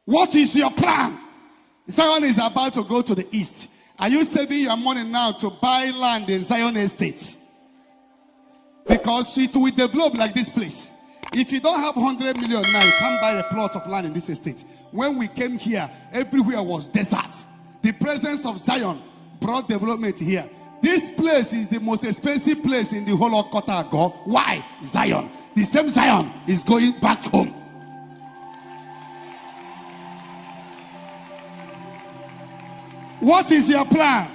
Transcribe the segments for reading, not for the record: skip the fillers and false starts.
What is your plan? Zion is about to go to the east. Are you saving your money now to buy land in Zion Estate? Because it will develop like this place. If you don't have 100 million now, you can't buy a plot of land in this estate. When we came here, everywhere was desert. The presence of Zion brought development here. This place is the most expensive place in the whole of Kotago. Why? Zion. The same Zion is going back home. What is your plan?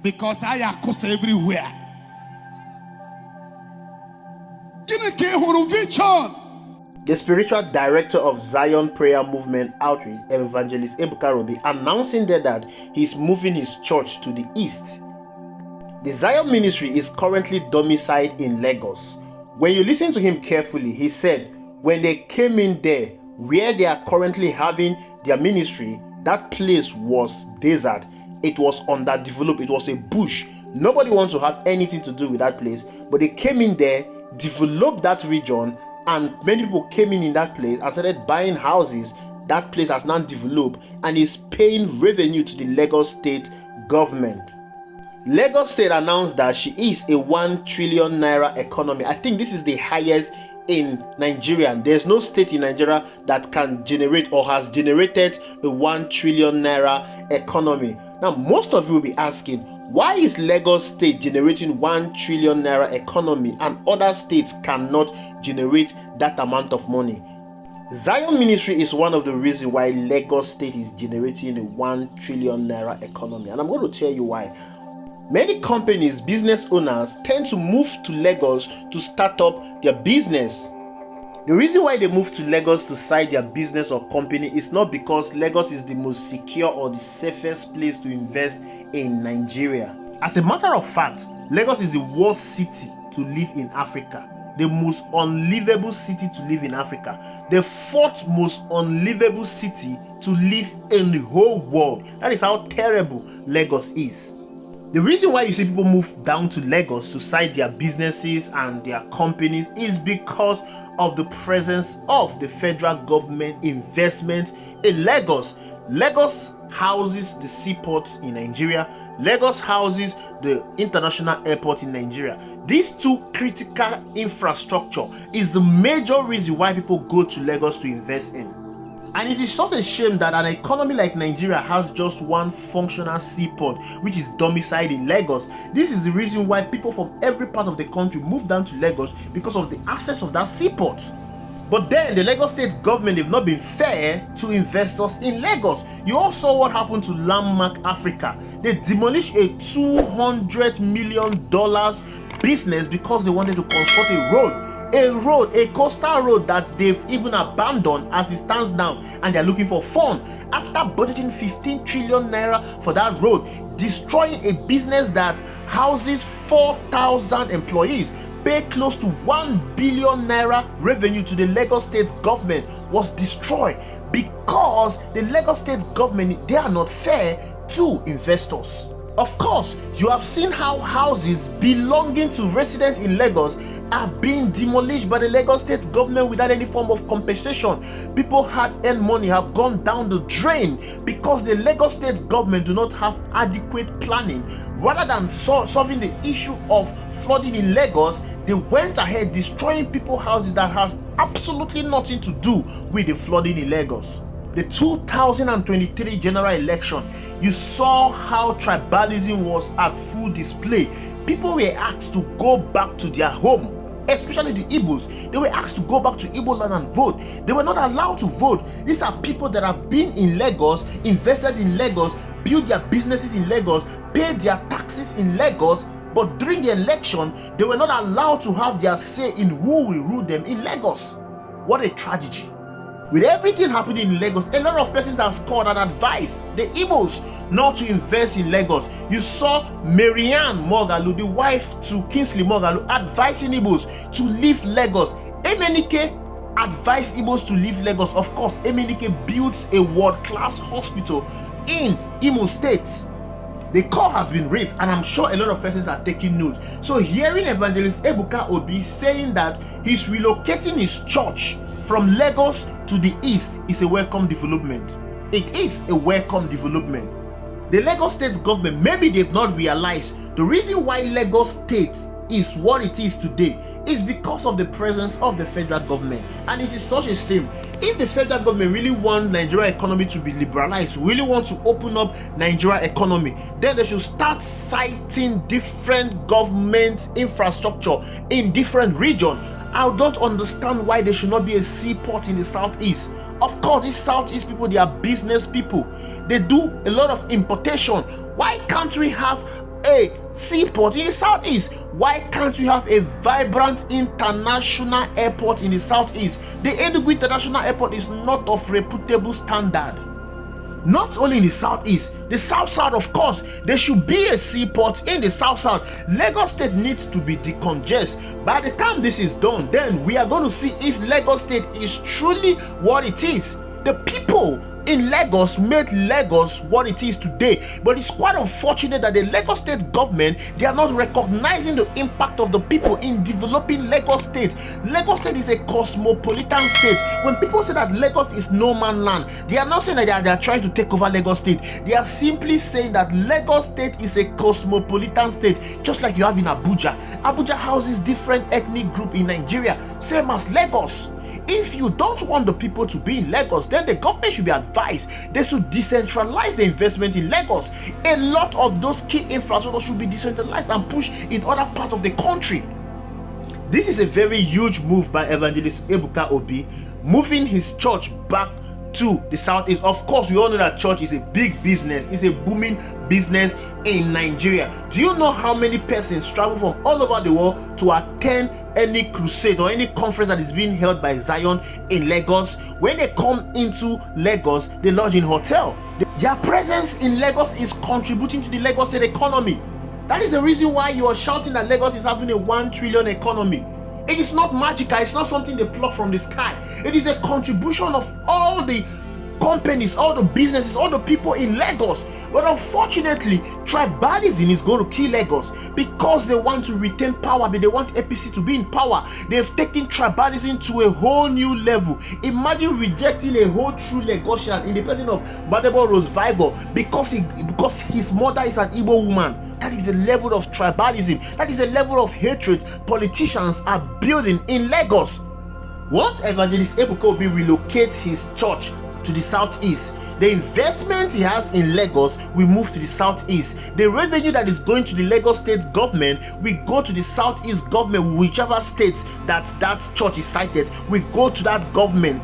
Because I are close everywhere. The spiritual director of Zion Prayer Movement Outreach, Evangelist Ebuka, will be announcing there that he's moving his church to the east. The Zion ministry is currently domiciled in Lagos. When you listen to him carefully, he said when they came in there, where they are currently having their ministry, that place was desert. It was underdeveloped. It was a bush. Nobody wants to have anything to do with that place. But they came in there, developed that region, and many people came in that place and started buying houses. That place has now developed and is paying revenue to the Lagos state government. Lagos state announced that she is a 1 trillion naira economy. I think this is the highest in Nigeria. There's no state in Nigeria that can generate or has generated a 1 trillion naira economy. Now, most of you will be asking, why is Lagos state generating 1 trillion naira economy and other states cannot generate that amount of money? Zion ministry is one of the reasons why Lagos state is generating a 1 trillion naira economy, and I'm going to tell you why. Many companies, business owners tend to move to Lagos to start up their business. The reason why they move to Lagos to start their business or company is not because Lagos is the most secure or the safest place to invest in Nigeria. As a matter of fact, Lagos is the worst city to live in Africa, the most unlivable city to live in Africa, the fourth most unlivable city to live in the whole world. That is how terrible Lagos is. The reason why you see people move down to Lagos to start their businesses and their companies is because of the presence of the federal government investment in Lagos. Lagos houses the seaports in Nigeria. Lagos houses the international airport in Nigeria. These two critical infrastructure is the major reason why people go to Lagos to invest in. And it is such a shame that an economy like Nigeria has just one functional seaport, which is domiciled in Lagos. This is the reason why people from every part of the country move down to Lagos, because of the access of that seaport. But then the Lagos state government have not been fair to investors in Lagos. You all saw what happened to Landmark Africa. They demolished a $200 million business because they wanted to construct a coastal road that they've even abandoned as it stands now, and they're looking for fund after budgeting 15 trillion naira for that road, destroying a business that houses 4,000 employees, pay close to 1 billion naira revenue to the Lagos state government, was destroyed because the Lagos state government, they are not fair to investors. Of course, you have seen how houses belonging to residents in Lagos are being demolished by the Lagos state government without any form of compensation. People hard-earned money have gone down the drain because the Lagos state government do not have adequate planning. Rather than solving the issue of flooding in Lagos, they went ahead destroying people's houses that has absolutely nothing to do with the flooding in Lagos. The 2023 general election, you saw how tribalism was at full display. People were asked to go back to their home, especially the Igbos. They were asked to go back to Igbo land and vote. They were not allowed to vote. These are people that have been in Lagos, invested in Lagos, built their businesses in Lagos, paid their taxes in Lagos, but during the election, they were not allowed to have their say in who will rule them in Lagos. What a tragedy. With everything happening in Lagos, a lot of persons have called and advised the Igbos not to invest in Lagos. You saw Marianne Mogalu, the wife to Kingsley Mogalu, advising Igbos to leave Lagos. MNK advised Igbos to leave Lagos. Of course, MNK built a world-class hospital in Imo State. The call has been raised, and I'm sure a lot of persons are taking note. So hearing Evangelist Ebuka Obi saying that he's relocating his church from Lagos to the east is a welcome development. It is a welcome development. The Lagos State government, maybe they've not realized the reason why Lagos State is what it is today is because of the presence of the federal government. And it is such a shame. If the federal government really want Nigeria economy to be liberalized, really want to open up Nigeria economy, then they should start citing different government infrastructure in different regions. I don't understand why there should not be a seaport in the southeast. Of course, these southeast people, they are business people. They do a lot of importation. Why can't we have a seaport in the southeast? Why can't we have a vibrant international airport in the southeast? The Enugu International Airport is not of reputable standard. Not only in the southeast, the south, of course, there should be a seaport in the south. Lagos State needs to be decongested. By the time this is done, then we are going to see if Lagos State is truly what it is. The people in Lagos made Lagos what it is today, but it's quite unfortunate that the Lagos State government, they are not recognizing the impact of the people in developing Lagos State. Lagos State is a cosmopolitan state. When people say that Lagos is no man land, they are not saying that they are trying to take over Lagos State. They are simply saying that Lagos State is a cosmopolitan state, just like you have in Abuja. Abuja houses different ethnic group in Nigeria, same as Lagos. If you don't want the people to be in Lagos, then the government should be advised they should decentralize the investment in Lagos. A lot of those key infrastructure should be decentralized and pushed in other parts of the country. This is a very huge move by Evangelist Ebuka Obi, moving his church back to the southeast. Of course, we all know that church is a big business, it's a booming business in Nigeria. Do you know how many persons travel from all over the world to attend any crusade or any conference that is being held by Zion in Lagos? When they come into Lagos, they lodge in hotel. Their presence in Lagos is contributing to the Lagos State economy. That is the reason why you are shouting that Lagos is having a 1 trillion economy. It is not magical. It's not something they pluck from the sky. It is a contribution of all the companies, all the businesses, all the people in Lagos. But unfortunately, tribalism is going to kill Lagos because they want to retain power, but they want APC to be in power. They've taken tribalism to a whole new level. Imagine rejecting a whole true Lagosian in the person of Badebo Rosevival because his mother is an Igbo woman. That is a level of tribalism. That is a level of hatred politicians are building in Lagos. Once Evangelist Ebuka Obi relocates his church to the southeast, the investment he has in Lagos will move to the southeast. The revenue that is going to the Lagos State government will go to the southeast government. Whichever state that church is cited will go to that government.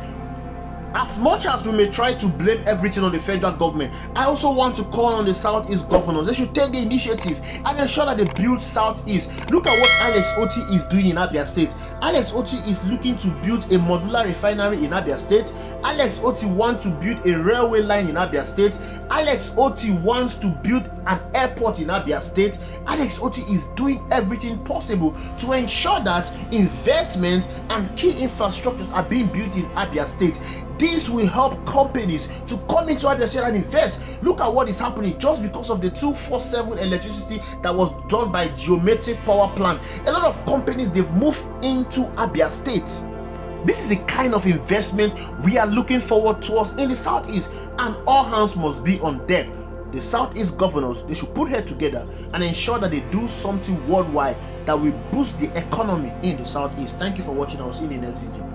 As much as we may try to blame everything on the federal government, I also want to call on the Southeast governors. They should take the initiative and ensure that they build Southeast. Look at what Alex Oti is doing in Abia State. Alex Oti is looking to build a modular refinery in Abia State. Alex Oti wants to build a railway line in Abia State. Alex Oti wants to build an airport in Abia State. Alex Oti is doing everything possible to ensure that investment and key infrastructures are being built in Abia State. This will help companies to come into Abia State and invest. Look at what is happening just because of the 247 electricity that was done by Geometric Power Plant. A lot of companies, they've moved into Abia State. This is the kind of investment we are looking forward towards in the Southeast, and all hands must be on deck. The Southeast governors, they should put heads together and ensure that they do something worldwide that will boost the economy in the Southeast. Thank you for watching. I'll see you in the next video.